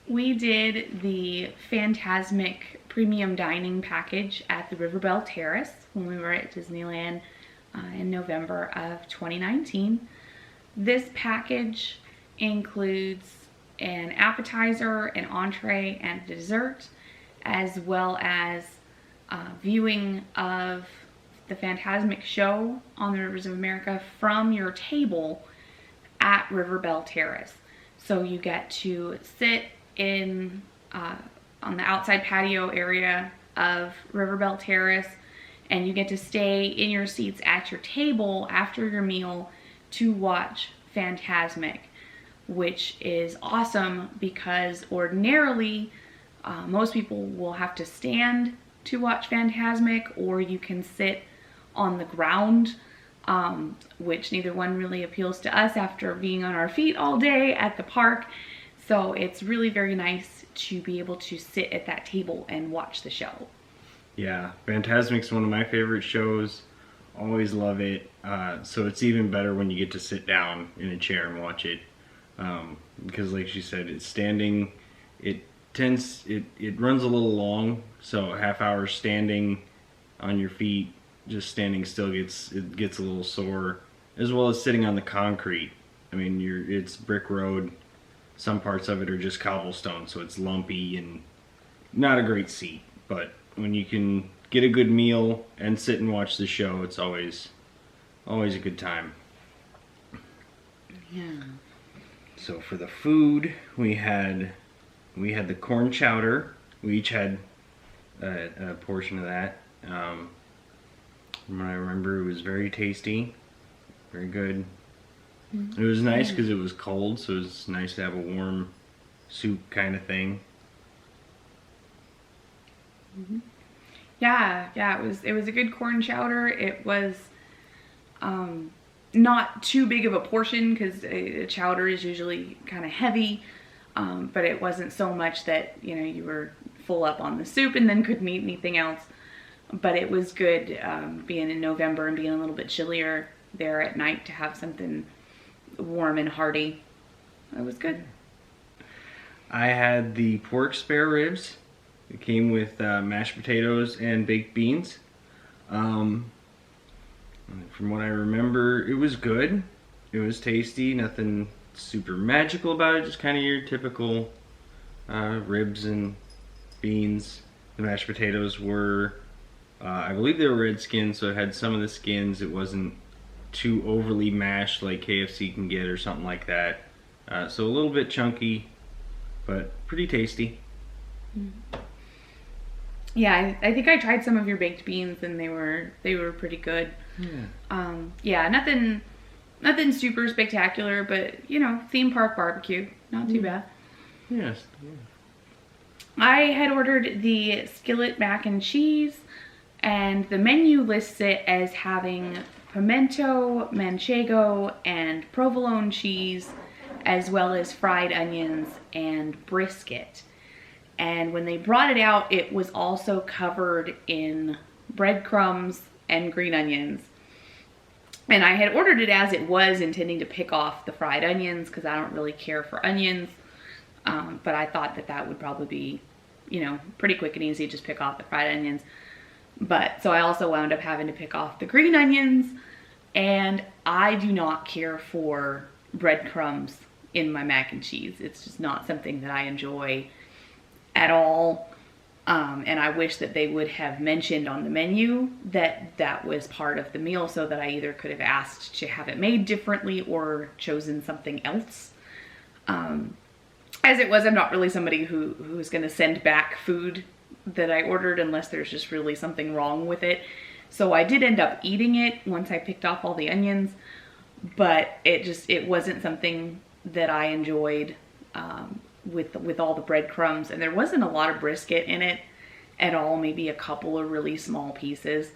We did the Fantasmic premium dining package at the River Belle Terrace when we were at Disneyland in November of 2019. This package includes an appetizer, an entree, and dessert, as well as viewing of the Fantasmic show on the Rivers of America from your table at River Belle Terrace. So you get to sit in on the outside patio area of River Belle Terrace, and you get to stay in your seats at your table after your meal to watch Fantasmic, which is awesome because ordinarily most people will have to stand to watch Fantasmic, or you can sit on the ground, which neither one really appeals to us after being on our feet all day at the park. So it's really very nice to be able to sit at that table and watch the show. Yeah, Fantasmic's one of my favorite shows. Always love it. So it's even better when you get to sit down in a chair and watch it. Because like she said, it's standing. It runs a little long, so a half hour standing on your feet, just standing still gets a little sore, as well as sitting on the concrete. I mean, it's brick road. Some parts of it are just cobblestone, so it's lumpy and not a great seat. But when you can get a good meal and sit and watch the show, it's always a good time. Yeah. So for the food, we had the corn chowder. We each had a portion of that. From what I remember, it was very tasty, very good. It was nice because it was cold, so it was nice to have a warm soup kind of thing. Yeah, it was a good corn chowder. It was not too big of a portion because a chowder is usually kind of heavy, but it wasn't so much that you were full up on the soup and then couldn't eat anything else. But it was good being in November and being a little bit chillier there at night to have something warm and hearty. It was good. I had the pork spare ribs. It came with mashed potatoes and baked beans. From what I remember, it was good. It was tasty. Nothing super magical about it. Just kind of your typical ribs and beans. The mashed potatoes were, I believe they were red skin, so it had some of the skins. It wasn't too overly mashed like KFC can get or something like that. So a little bit chunky, but pretty tasty. Yeah, I think I tried some of your baked beans and they were pretty good. Yeah, nothing super spectacular, but theme park barbecue, not too bad. Yes. I had ordered the skillet mac and cheese, and the menu lists it as having pimento, manchego, and provolone cheese, as well as fried onions and brisket. And when they brought it out, it was also covered in breadcrumbs and green onions. And I had ordered it as it was, intending to pick off the fried onions because I don't really care for onions. But I thought that would probably be, pretty quick and easy, just pick off the fried onions. But so I also wound up having to pick off the green onions, and I do not care for breadcrumbs in my mac and cheese. It's just not something that I enjoy at all. And I wish that they would have mentioned on the menu that was part of the meal, so that I either could have asked to have it made differently or chosen something else. As it was, I'm not really somebody who's going to send back food that I ordered unless there's just really something wrong with it. So I did end up eating it once I picked off all the onions, but it wasn't something that I enjoyed with all the breadcrumbs, and there wasn't a lot of brisket in it at all, maybe a couple of really small pieces.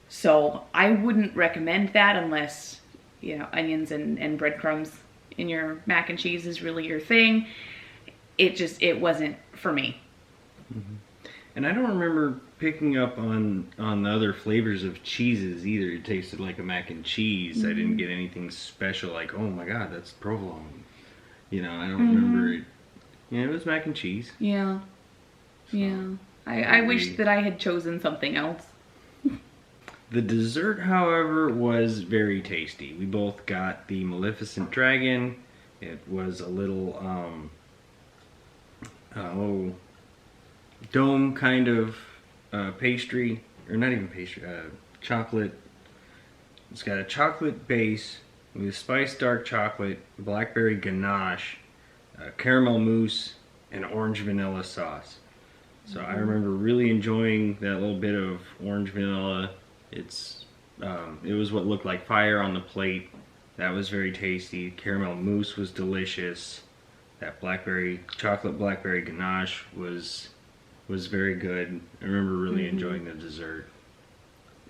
So I wouldn't recommend that unless, you know, onions and breadcrumbs in your mac and cheese is really your thing. It wasn't for me. Mm-hmm. And I don't remember picking up on the other flavors of cheeses either. It tasted like a mac and cheese. Mm-hmm. I didn't get anything special like, oh my god, that's provolone. You know, I don't remember it. Yeah, it was mac and cheese. Yeah. So, yeah. I wish that I had chosen something else. The dessert, however, was very tasty. We both got the Maleficent Dragon. It was a little, dome kind of pastry, or not even pastry, chocolate. It's got a chocolate base with spiced dark chocolate, blackberry ganache, caramel mousse, and orange vanilla sauce. So I remember really enjoying that little bit of orange vanilla. It was what looked like fire on the plate. That was very tasty. Caramel mousse was delicious. That chocolate blackberry ganache was very good. I remember really enjoying the dessert.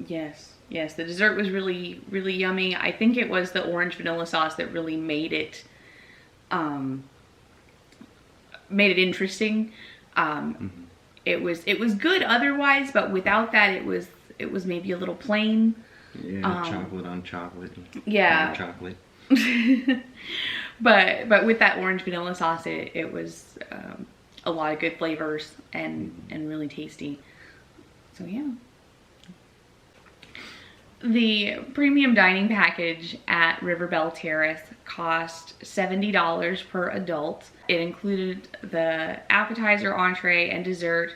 Yes, the dessert was really, really yummy. I think it was the orange vanilla sauce that really made it interesting. It was good otherwise, but without that, it was maybe a little plain. Yeah, chocolate on chocolate. Yeah, chocolate. but with that orange vanilla sauce, it was a lot of good flavors and really tasty. So yeah. The premium dining package at River Belle Terrace cost $70 per adult. It included the appetizer, entree, and dessert,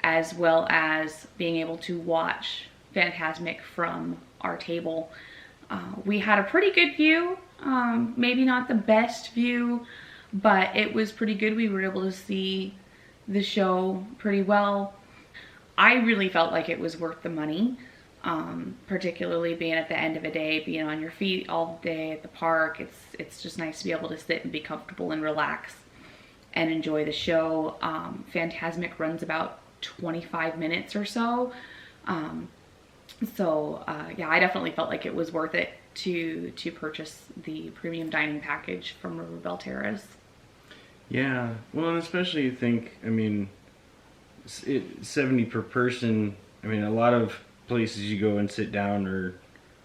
as well as being able to watch Fantasmic from our table. We had a pretty good view, maybe not the best view, but it was pretty good. We were able to see the show pretty well. I really felt like it was worth the money. Particularly being at the end of a day, being on your feet all day at the park. It's just nice to be able to sit and be comfortable and relax and enjoy the show. Fantasmic runs about 25 minutes or so. Yeah, I definitely felt like it was worth it to purchase the premium dining package from River Belle Terrace. Yeah, well, and especially you think, I mean, $70 per person. I mean, a lot of places you go and sit down are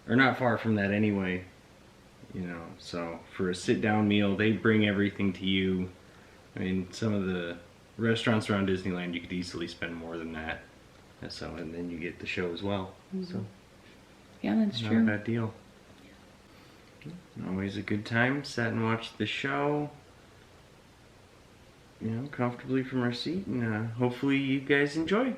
not far from that anyway, you know. So for a sit down meal, they bring everything to you. I mean, some of the restaurants around Disneyland, you could easily spend more than that. So, and then you get the show as well. So yeah, that's not true. a bad deal. Always a good time. Sat and watched the show, you know, comfortably from our seat, and hopefully you guys enjoy.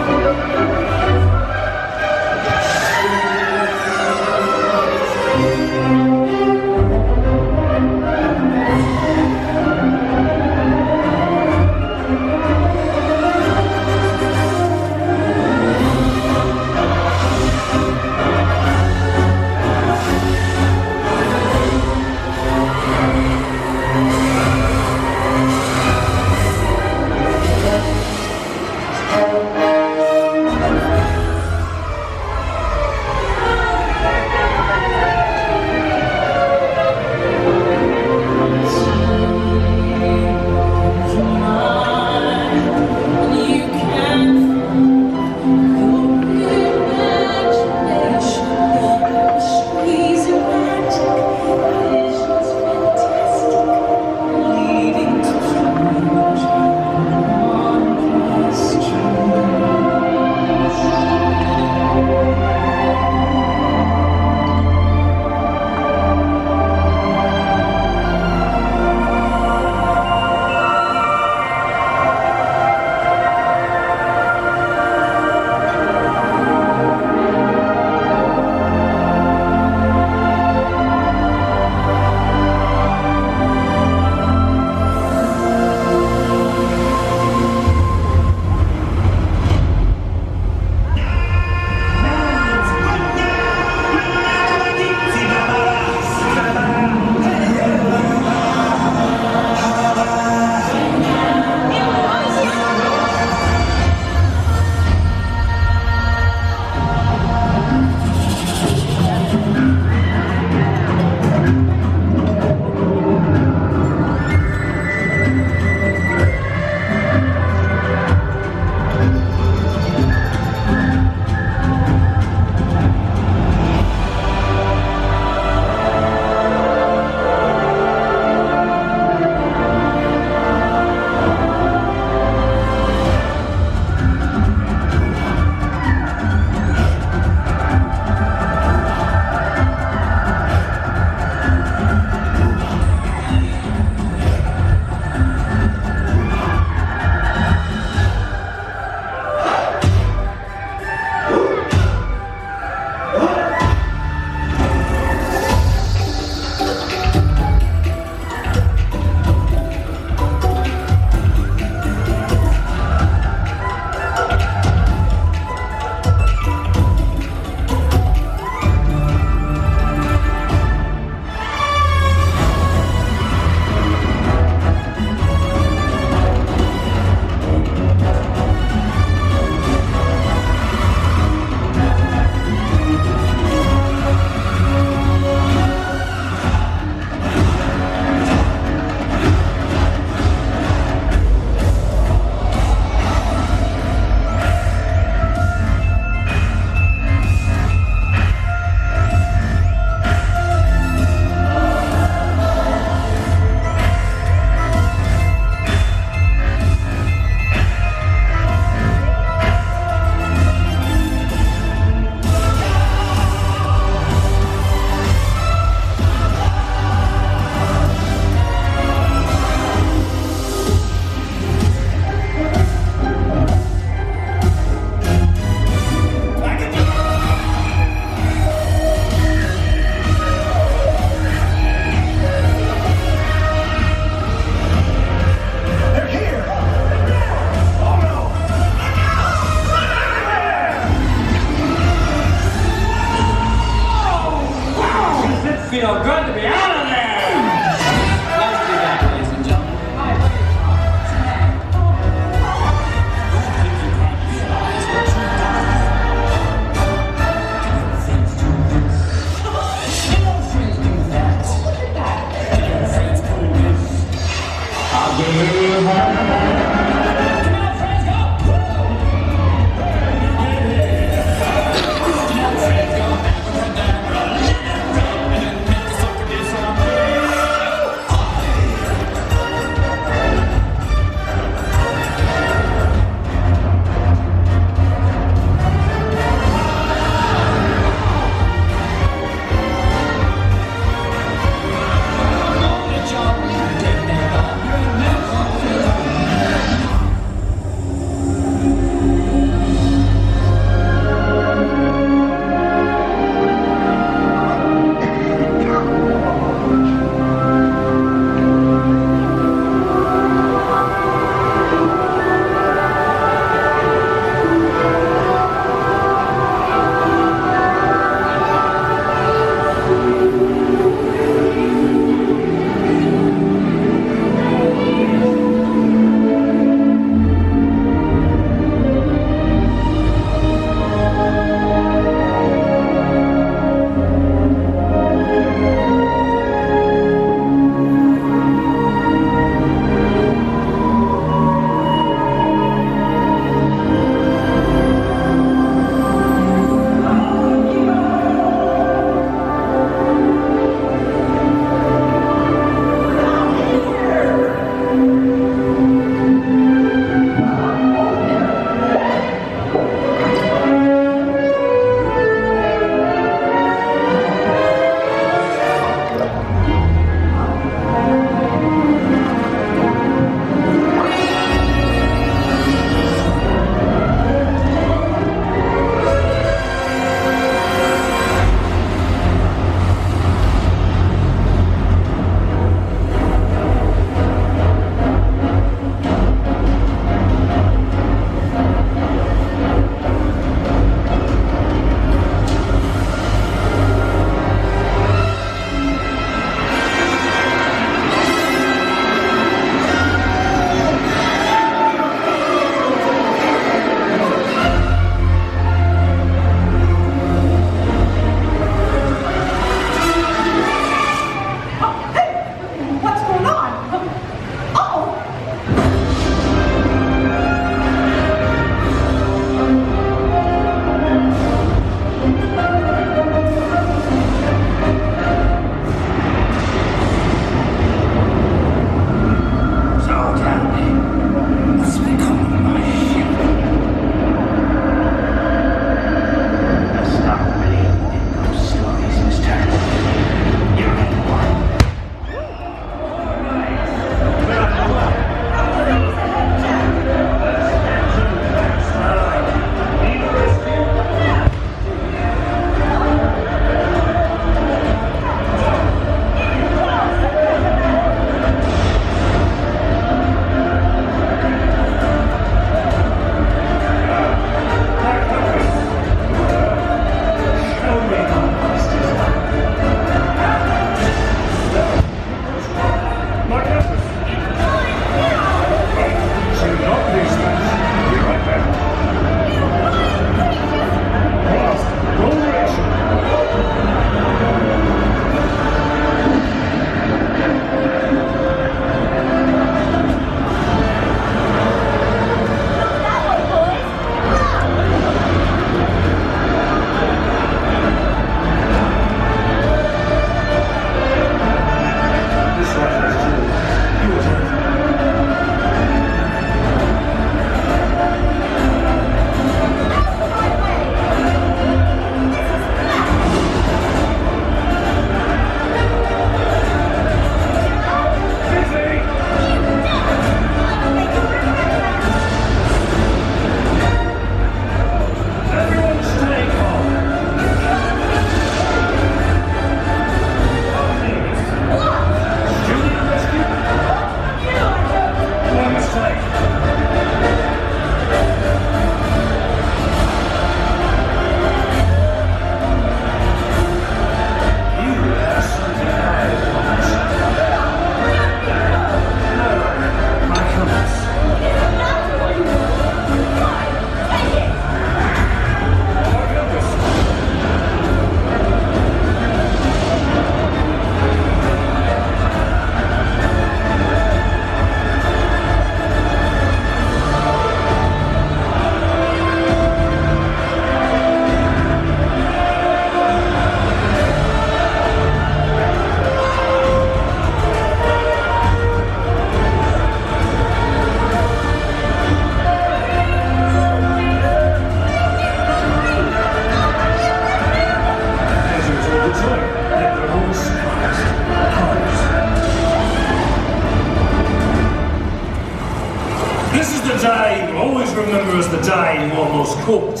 This is the day you always remember as the day you almost cooked.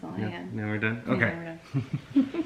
all I Yeah, had. now we're done? Yeah, Okay. we're done.